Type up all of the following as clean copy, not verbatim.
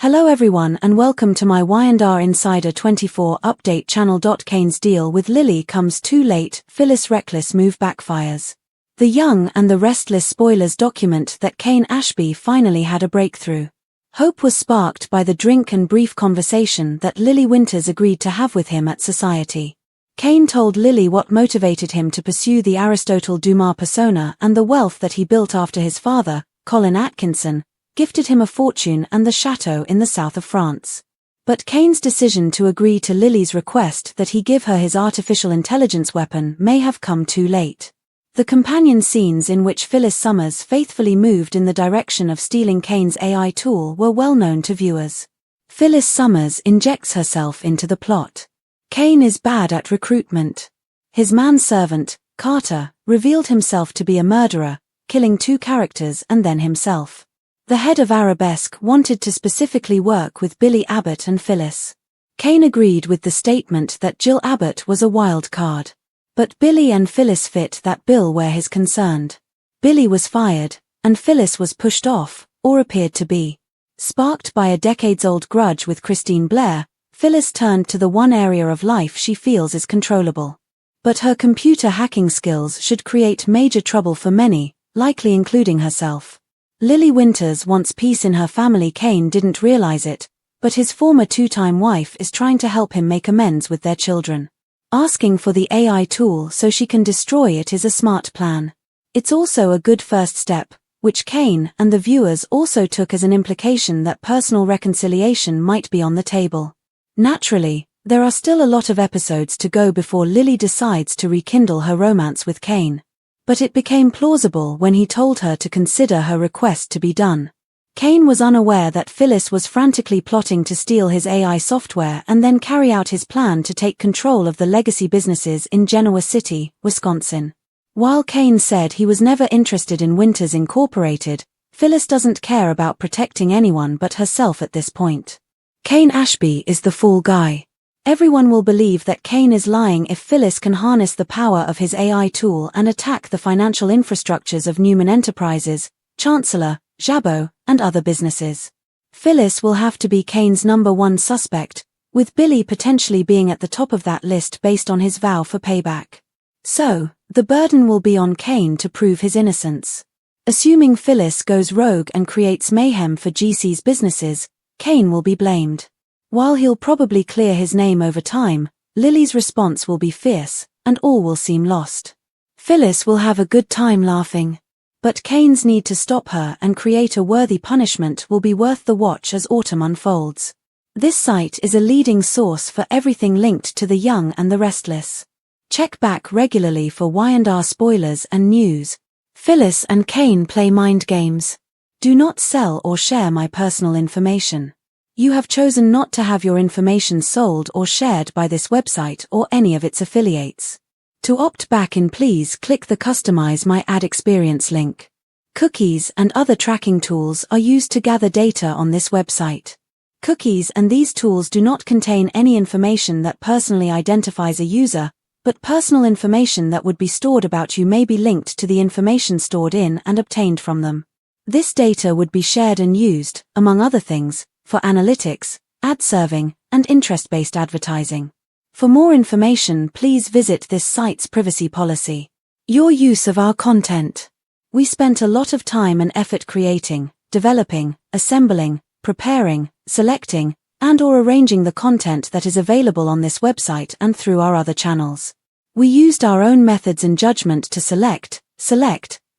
Hello everyone and welcome to my Y&R Insider 24 update channel. Kane's deal with Lily comes too late, Phyllis' reckless move backfires. The Young and the Restless spoilers document that Kane Ashby finally had a breakthrough. Hope was sparked by the drink and brief conversation that Lily Winters agreed to have with him at Society. Kane told Lily what motivated him to pursue the Aristotle Dumas persona and the wealth that he built after his father, Colin Atkinson, gifted him a fortune and the chateau in the south of France. But Kane's decision to agree to Lily's request that he give her his artificial intelligence weapon may have come too late. The companion scenes in which Phyllis Summers faithfully moved in the direction of stealing Kane's AI tool were well known to viewers. Phyllis Summers injects herself into the plot. Kane is bad at recruitment. His manservant, Carter, revealed himself to be a murderer, killing two characters and then himself. The head of Arabesque wanted to specifically work with Billy Abbott and Phyllis. Kane agreed with the statement that Jill Abbott was a wild card. But Billy and Phyllis fit that bill where he's concerned. Billy was fired, and Phyllis was pushed off, or appeared to be. Sparked by a decades-old grudge with Christine Blair, Phyllis turned to the one area of life she feels is controllable. But her computer hacking skills should create major trouble for many, likely including herself. Lily Winters wants peace in her family. Kane didn't realize it, but his former two-time wife is trying to help him make amends with their children. Asking for the AI tool so she can destroy it is a smart plan. It's also a good first step, which Kane and the viewers also took as an implication that personal reconciliation might be on the table. Naturally, there are still a lot of episodes to go before Lily decides to rekindle her romance with Kane. But it became plausible when he told her to consider her request to be done. Kane was unaware that Phyllis was frantically plotting to steal his AI software and then carry out his plan to take control of the legacy businesses in Genoa City, Wisconsin. While Kane said he was never interested in Winters Incorporated, Phyllis doesn't care about protecting anyone but herself at this point. Kane Ashby is the fool guy. Everyone will believe that Kane is lying if Phyllis can harness the power of his AI tool and attack the financial infrastructures of Newman Enterprises, Chancellor, Jabot, and other businesses. Phyllis will have to be Kane's number one suspect, with Billy potentially being at the top of that list based on his vow for payback. So, the burden will be on Kane to prove his innocence. Assuming Phyllis goes rogue and creates mayhem for GC's businesses, Kane will be blamed. While he'll probably clear his name over time, Lily's response will be fierce, and all will seem lost. Phyllis will have a good time laughing. But Kane's need to stop her and create a worthy punishment will be worth the watch as autumn unfolds. This site is a leading source for everything linked to the Young and the Restless. Check back regularly for Y&R spoilers and news. Phyllis and Kane play mind games. Do not sell or share my personal information. You have chosen not to have your information sold or shared by this website or any of its affiliates. To opt back in, please click the Customize My Ad Experience link. Cookies and other tracking tools are used to gather data on this website. Cookies and these tools do not contain any information that personally identifies a user, but personal information that would be stored about you may be linked to the information stored in and obtained from them. This data would be shared and used, among other things, for analytics, ad serving, and interest-based advertising. For more information, please visit this site's privacy policy. Your use of our content. We spent a lot of time and effort creating, developing, assembling, preparing, selecting, and/or arranging the content that is available on this website and through our other channels. We used our own methods and judgment to select,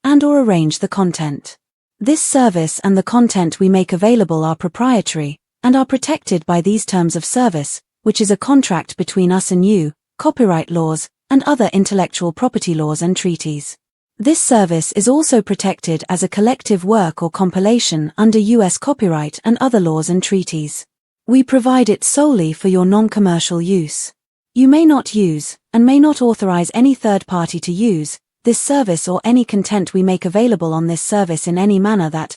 and/or arrange the content. This service and the content we make available are proprietary, and are protected by these terms of service, which is a contract between us and you, copyright laws, and other intellectual property laws and treaties. This service is also protected as a collective work or compilation under U.S. copyright and other laws and treaties. We provide it solely for your non-commercial use. You may not use, and may not authorize any third party to use, this service or any content we make available on this service in any manner that,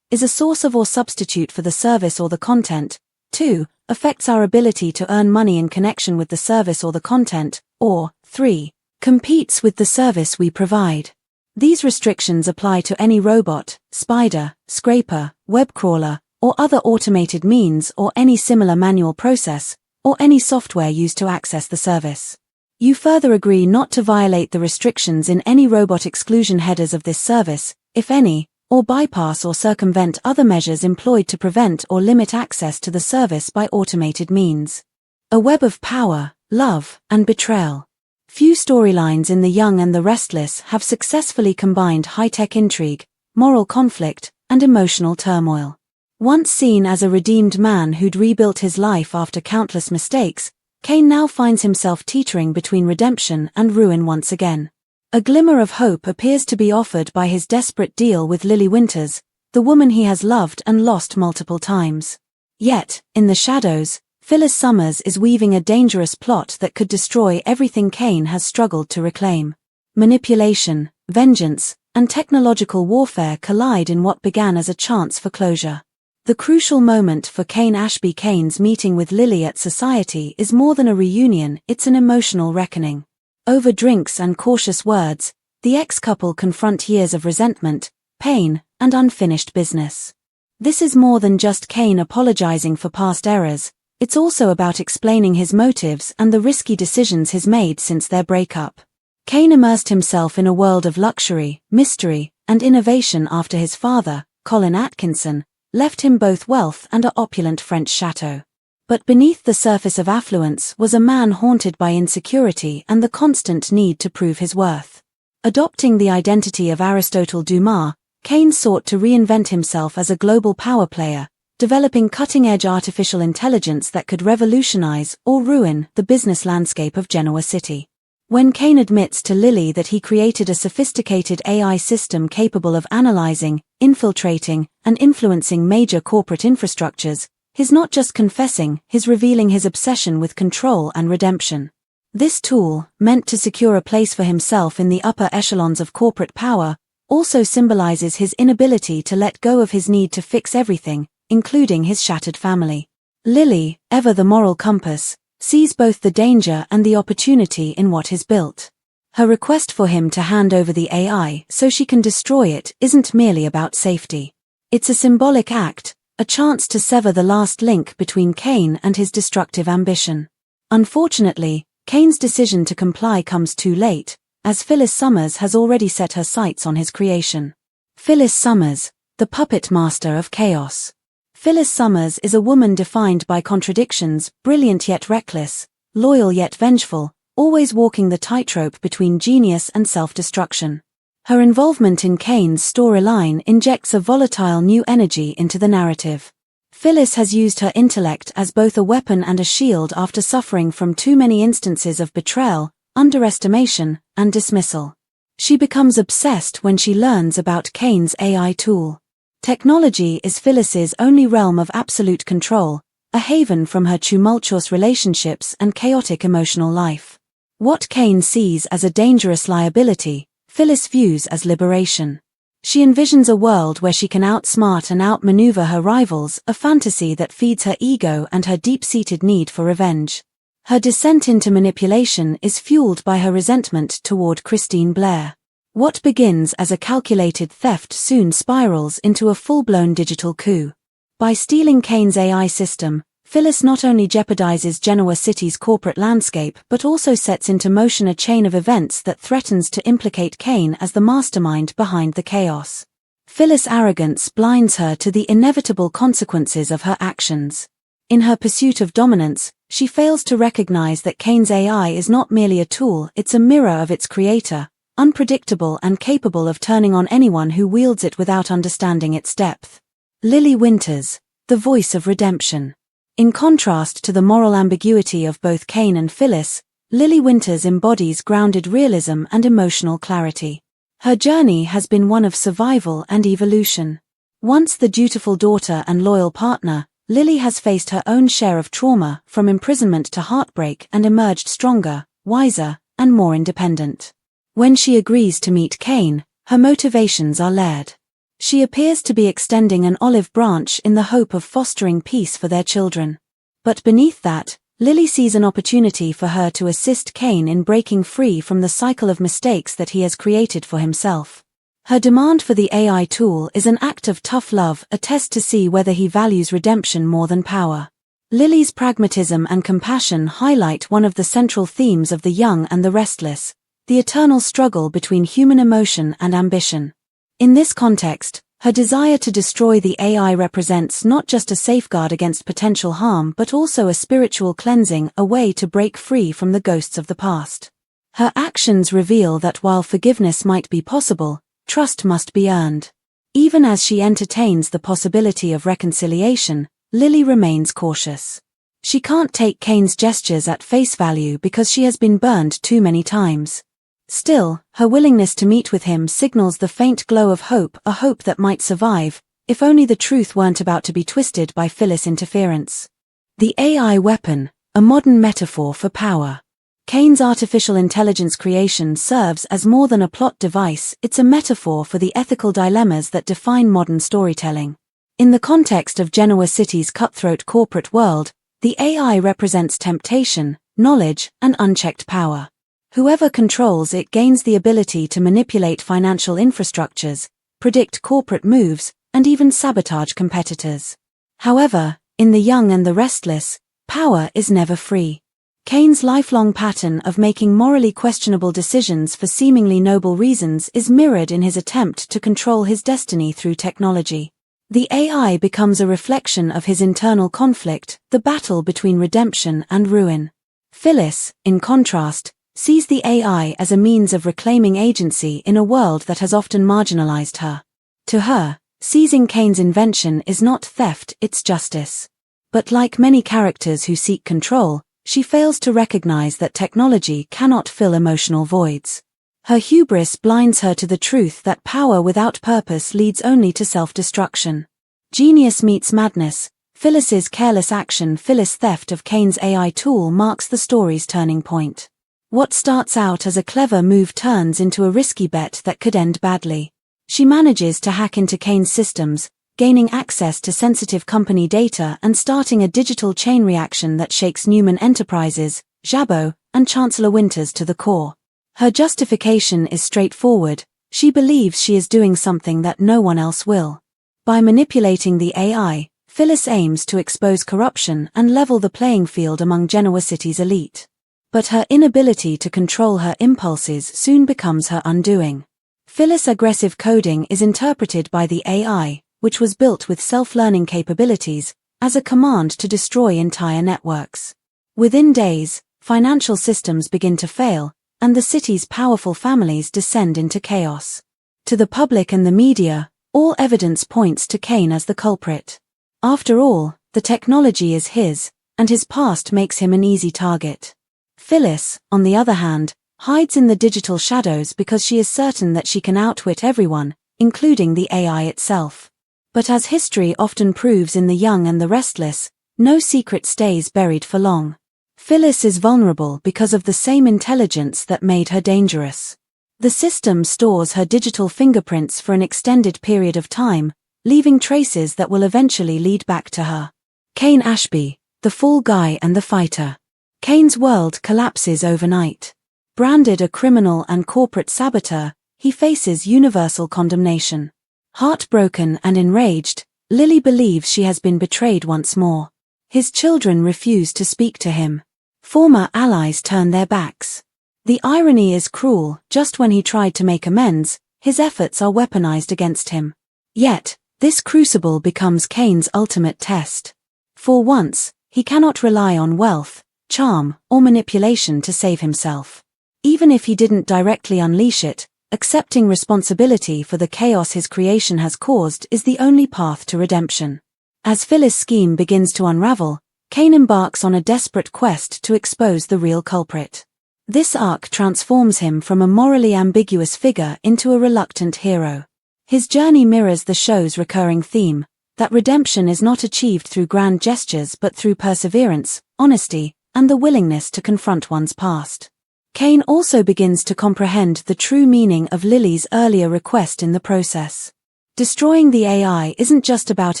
is a source of or substitute for the service or the content, 2, affects our ability to earn money in connection with the service or the content, or, 3, competes with the service we provide. These restrictions apply to any robot, spider, scraper, web crawler, or other automated means or any similar manual process, or any software used to access the service. You further agree not to violate the restrictions in any robot exclusion headers of this service, if any, or bypass or circumvent other measures employed to prevent or limit access to the service by automated means. A web of power, love, and betrayal. Few storylines in The Young and the Restless have successfully combined high-tech intrigue, moral conflict, and emotional turmoil. Once seen as a redeemed man who'd rebuilt his life after countless mistakes, Kane now finds himself teetering between redemption and ruin once again. A glimmer of hope appears to be offered by his desperate deal with Lily Winters, the woman he has loved and lost multiple times. Yet, in the shadows, Phyllis Summers is weaving a dangerous plot that could destroy everything Kane has struggled to reclaim. Manipulation, vengeance, and technological warfare collide in what began as a chance for closure. The crucial moment for Kane Ashby Kane's meeting with Lily at Society is more than a reunion, it's an emotional reckoning. Over drinks and cautious words, the ex-couple confront years of resentment, pain, and unfinished business. This is more than just Kane apologizing for past errors, it's also about explaining his motives and the risky decisions he's made since their breakup. Kane immersed himself in a world of luxury, mystery, and innovation after his father, Colin Atkinson, left him both wealth and an opulent French chateau. But beneath the surface of affluence was a man haunted by insecurity and the constant need to prove his worth. Adopting the identity of Aristotle Dumas, Kane sought to reinvent himself as a global power player, developing cutting-edge artificial intelligence that could revolutionize or ruin the business landscape of Genoa City. When Kane admits to Lily that he created a sophisticated AI system capable of analyzing, infiltrating, and influencing major corporate infrastructures, he's not just confessing, he's revealing his obsession with control and redemption. This tool, meant to secure a place for himself in the upper echelons of corporate power, also symbolizes his inability to let go of his need to fix everything, including his shattered family. Lily, ever the moral compass, sees both the danger and the opportunity in what he's built. Her request for him to hand over the AI so she can destroy it isn't merely about safety. It's a symbolic act, a chance to sever the last link between Kane and his destructive ambition. Unfortunately, Kane's decision to comply comes too late, as Phyllis Summers has already set her sights on his creation. Phyllis Summers, the puppet master of chaos. Phyllis Summers is a woman defined by contradictions, brilliant yet reckless, loyal yet vengeful, always walking the tightrope between genius and self-destruction. Her involvement in Kane's storyline injects a volatile new energy into the narrative. Phyllis has used her intellect as both a weapon and a shield after suffering from too many instances of betrayal, underestimation, and dismissal. She becomes obsessed when she learns about Kane's AI tool. Technology is Phyllis's only realm of absolute control, a haven from her tumultuous relationships and chaotic emotional life. What Kane sees as a dangerous liability, Phyllis views as liberation. She envisions a world where she can outsmart and outmaneuver her rivals, a fantasy that feeds her ego and her deep-seated need for revenge. Her descent into manipulation is fueled by her resentment toward Christine Blair. What begins as a calculated theft soon spirals into a full-blown digital coup. By stealing Kane's AI system, Phyllis not only jeopardizes Genoa City's corporate landscape but also sets into motion a chain of events that threatens to implicate Kane as the mastermind behind the chaos. Phyllis' arrogance blinds her to the inevitable consequences of her actions. In her pursuit of dominance, she fails to recognize that Kane's AI is not merely a tool, it's a mirror of its creator, unpredictable and capable of turning on anyone who wields it without understanding its depth. Lily Winters, the voice of redemption. In contrast to the moral ambiguity of both Kane and Phyllis, Lily Winters embodies grounded realism and emotional clarity. Her journey has been one of survival and evolution. Once the dutiful daughter and loyal partner, Lily has faced her own share of trauma, from imprisonment to heartbreak, and emerged stronger, wiser, and more independent. When she agrees to meet Kane, her motivations are layered. She appears to be extending an olive branch in the hope of fostering peace for their children. But beneath that, Lily sees an opportunity for her to assist Kane in breaking free from the cycle of mistakes that he has created for himself. Her demand for the AI tool is an act of tough love, a test to see whether he values redemption more than power. Lily's pragmatism and compassion highlight one of the central themes of The Young and the Restless, the eternal struggle between human emotion and ambition. In this context, her desire to destroy the AI represents not just a safeguard against potential harm but also a spiritual cleansing, a way to break free from the ghosts of the past. Her actions reveal that while forgiveness might be possible, trust must be earned. Even as she entertains the possibility of reconciliation, Lily remains cautious. She can't take Kane's gestures at face value because she has been burned too many times. Still, her willingness to meet with him signals the faint glow of hope, a hope that might survive, if only the truth weren't about to be twisted by Phyllis' interference. The AI weapon, a modern metaphor for power. Kane's artificial intelligence creation serves as more than a plot device, it's a metaphor for the ethical dilemmas that define modern storytelling. In the context of Genoa City's cutthroat corporate world, the AI represents temptation, knowledge, and unchecked power. Whoever controls it gains the ability to manipulate financial infrastructures, predict corporate moves, and even sabotage competitors. However, in The Young and the Restless, power is never free. Kane's lifelong pattern of making morally questionable decisions for seemingly noble reasons is mirrored in his attempt to control his destiny through technology. The AI becomes a reflection of his internal conflict, the battle between redemption and ruin. Phyllis, in contrast, sees the AI as a means of reclaiming agency in a world that has often marginalized her. To her, seizing Kane's invention is not theft, it's justice. But like many characters who seek control, she fails to recognize that technology cannot fill emotional voids. Her hubris blinds her to the truth that power without purpose leads only to self-destruction. Genius meets madness. Phyllis's careless action, Phyllis' theft of Kane's AI tool, marks the story's turning point. What starts out as a clever move turns into a risky bet that could end badly. She manages to hack into Kane's systems, gaining access to sensitive company data and starting a digital chain reaction that shakes Newman Enterprises, Jabot, and Chancellor Winters to the core. Her justification is straightforward. She believes she is doing something that no one else will. By manipulating the AI, Phyllis aims to expose corruption and level the playing field among Genoa City's elite. But her inability to control her impulses soon becomes her undoing. Phyllis' aggressive coding is interpreted by the AI, which was built with self-learning capabilities, as a command to destroy entire networks. Within days, financial systems begin to fail, and the city's powerful families descend into chaos. To the public and the media, all evidence points to Kane as the culprit. After all, the technology is his, and his past makes him an easy target. Phyllis, on the other hand, hides in the digital shadows because she is certain that she can outwit everyone, including the AI itself. But as history often proves in The Young and the Restless, no secret stays buried for long. Phyllis is vulnerable because of the same intelligence that made her dangerous. The system stores her digital fingerprints for an extended period of time, leaving traces that will eventually lead back to her. Kane Ashby, the fall guy and the fighter. Kane's world collapses overnight. Branded a criminal and corporate saboteur, he faces universal condemnation. Heartbroken and enraged, Lily believes she has been betrayed once more. His children refuse to speak to him. Former allies turn their backs. The irony is cruel. Just when he tried to make amends, his efforts are weaponized against him. Yet, this crucible becomes Kane's ultimate test. For once, he cannot rely on wealth, charm, or manipulation to save himself. Even if he didn't directly unleash it, accepting responsibility for the chaos his creation has caused is the only path to redemption. As Phyllis' scheme begins to unravel, Kane embarks on a desperate quest to expose the real culprit. This arc transforms him from a morally ambiguous figure into a reluctant hero. His journey mirrors the show's recurring theme, that redemption is not achieved through grand gestures but through perseverance, honesty, and the willingness to confront one's past. Kane also begins to comprehend the true meaning of Lily's earlier request in the process. Destroying the AI isn't just about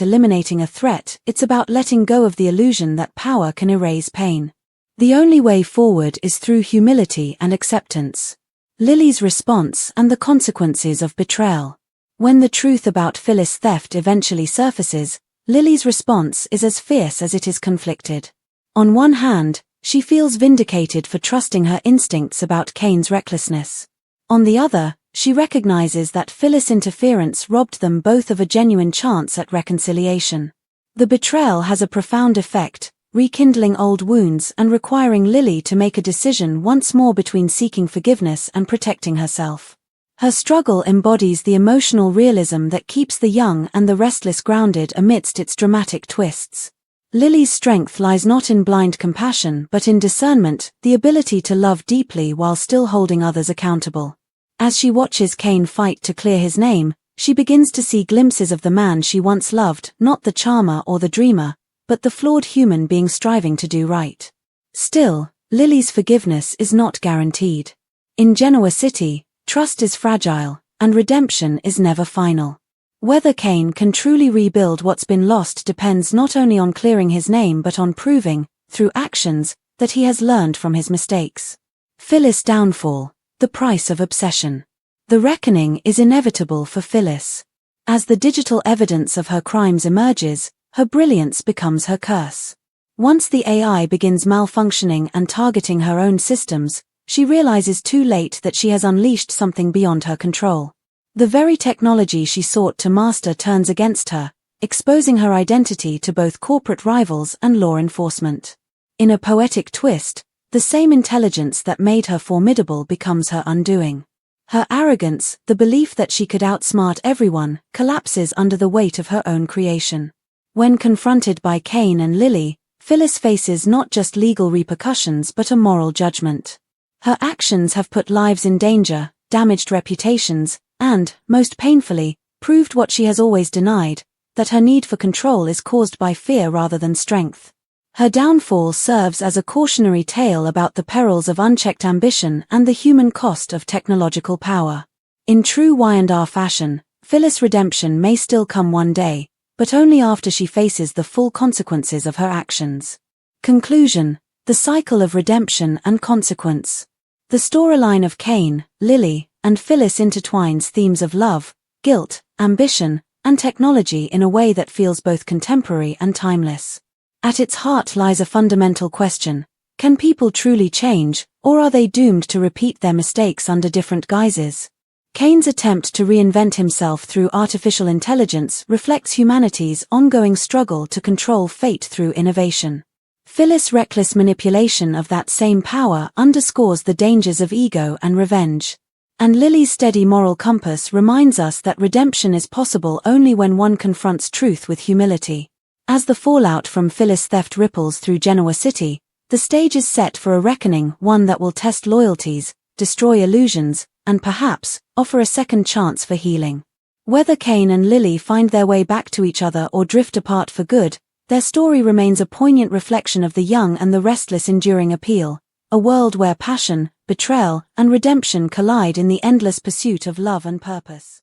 eliminating a threat, it's about letting go of the illusion that power can erase pain. The only way forward is through humility and acceptance. Lily's response and the consequences of betrayal. When the truth about Phyllis' theft eventually surfaces, Lily's response is as fierce as it is conflicted. On one hand, she feels vindicated for trusting her instincts about Kane's recklessness. On the other, she recognizes that Phyllis' interference robbed them both of a genuine chance at reconciliation. The betrayal has a profound effect, rekindling old wounds and requiring Lily to make a decision once more between seeking forgiveness and protecting herself. Her struggle embodies the emotional realism that keeps the young and the restless grounded amidst its dramatic twists. Lily's strength lies not in blind compassion but in discernment, the ability to love deeply while still holding others accountable. As she watches Kane fight to clear his name, she begins to see glimpses of the man she once loved, not the charmer or the dreamer, but the flawed human being striving to do right. Still, Lily's forgiveness is not guaranteed. In Genoa City, trust is fragile, and redemption is never final. Whether Kane can truly rebuild what's been lost depends not only on clearing his name but on proving, through actions, that he has learned from his mistakes. Phyllis' downfall, the price of obsession. The reckoning is inevitable for Phyllis. As the digital evidence of her crimes emerges, her brilliance becomes her curse. Once the AI begins malfunctioning and targeting her own systems, she realizes too late that she has unleashed something beyond her control. The very technology she sought to master turns against her, exposing her identity to both corporate rivals and law enforcement. In a poetic twist, the same intelligence that made her formidable becomes her undoing. Her arrogance, the belief that she could outsmart everyone, collapses under the weight of her own creation. When confronted by Kane and Lily, Phyllis faces not just legal repercussions but a moral judgment. Her actions have put lives in danger, damaged reputations, and, most painfully, proved what she has always denied, that her need for control is caused by fear rather than strength. Her downfall serves as a cautionary tale about the perils of unchecked ambition and the human cost of technological power. In true Y&R fashion, Phyllis' redemption may still come one day, but only after she faces the full consequences of her actions. Conclusion: the cycle of redemption and consequence. The storyline of Kane, Lily, and Phyllis intertwines themes of love, guilt, ambition, and technology in a way that feels both contemporary and timeless. At its heart lies a fundamental question: can people truly change, or are they doomed to repeat their mistakes under different guises? Kane's attempt to reinvent himself through artificial intelligence reflects humanity's ongoing struggle to control fate through innovation. Phyllis' reckless manipulation of that same power underscores the dangers of ego and revenge. And Lily's steady moral compass reminds us that redemption is possible only when one confronts truth with humility. As the fallout from Phyllis' theft ripples through Genoa City, the stage is set for a reckoning, one that will test loyalties, destroy illusions, and perhaps offer a second chance for healing. Whether Kane and Lily find their way back to each other or drift apart for good, their story remains a poignant reflection of the young and the restless enduring appeal, a world where passion, betrayal, and redemption collide in the endless pursuit of love and purpose.